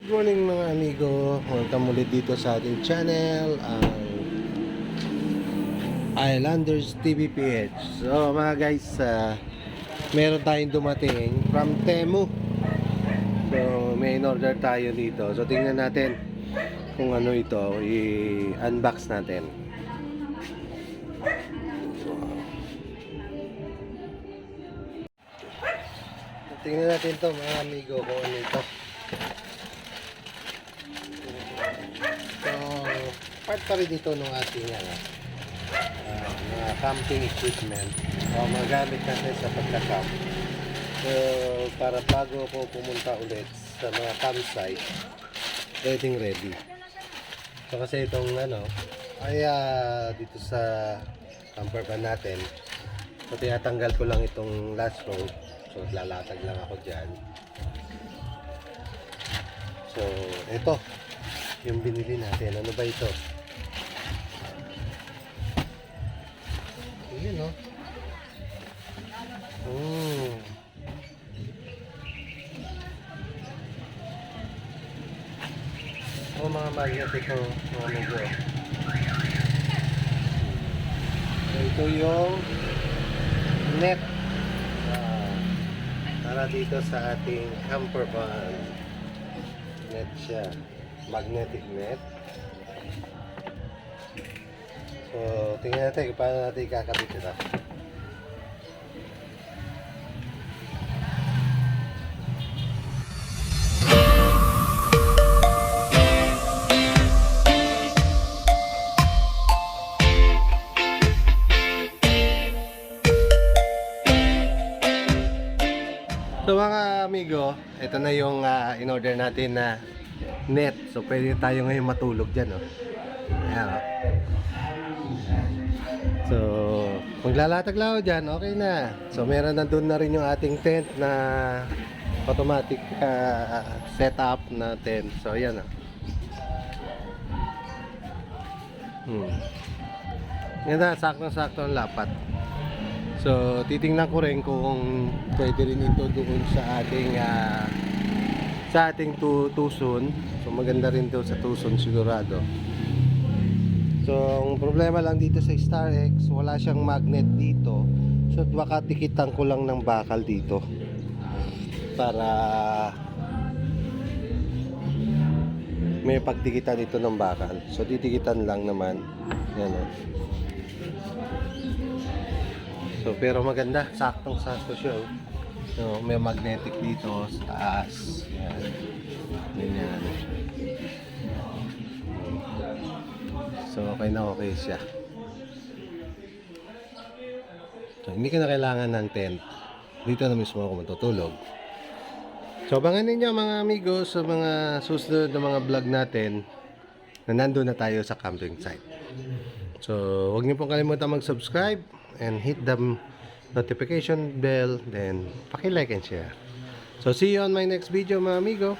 Good morning mga amigo, welcome ulit dito sa ating channel, ang Islanders TVPH. So mga guys, meron tayong dumating from Temu. So may in-order tayo dito. So tingnan natin kung ano ito, i-unbox natin. Tingnan natin to mga amigo kung ano ito. So, part pa rin dito ng ating mga camping equipment o mga gamit natin sa pagka-camp. So, para bago ko pumunta ulit sa mga campsite, ready. So, kasi itong ay dito sa camper van natin, so tinatanggal ko lang itong last row. So, lalatag lang ako dyan. So, ito yung binili natin. Ano ba ito? Yun, no? Mga magnet ito, mga amigo. So, ito yung net para dito sa ating camper van. Net siya, magnetic net. So tingnan natin kung paano natin ikakabit ito. So mga amigo, ito na yung in-order natin na net. So pwede tayo ngayon matulog dyan, oh. Ayan, oh. So maglalatag lang ako dyan, okay na. So meron na doon na rin yung ating tent na automatic setup na tent. So ayan, oh. Ganda, saktong-sakto ang lapat. So titingnan ko rin kung pwede rin ito doon sa ating tuson. So maganda rin daw sa tuson sigurado. So ang problema lang dito sa Star X, wala siyang magnet dito. So baka tikitan ko lang ng bakal dito para may pagtikitan dito ng bakal. So titikitan lang naman. Yan, oh. So pero maganda, saktong-sakto siya, oh. So may magnetic dito sa taas. Yan. Ganyan. So okay na okay siya. So hindi ka na kailangan ng tent. Dito na mismo ako matutulog. So abangan ninyo mga amigos sa mga susunod na mga vlog natin na nandun na tayo sa camping site. So huwag niyo pong kalimutan mag-subscribe and hit the notification bell, then paki-like and share. So see you on my next video mga amigo.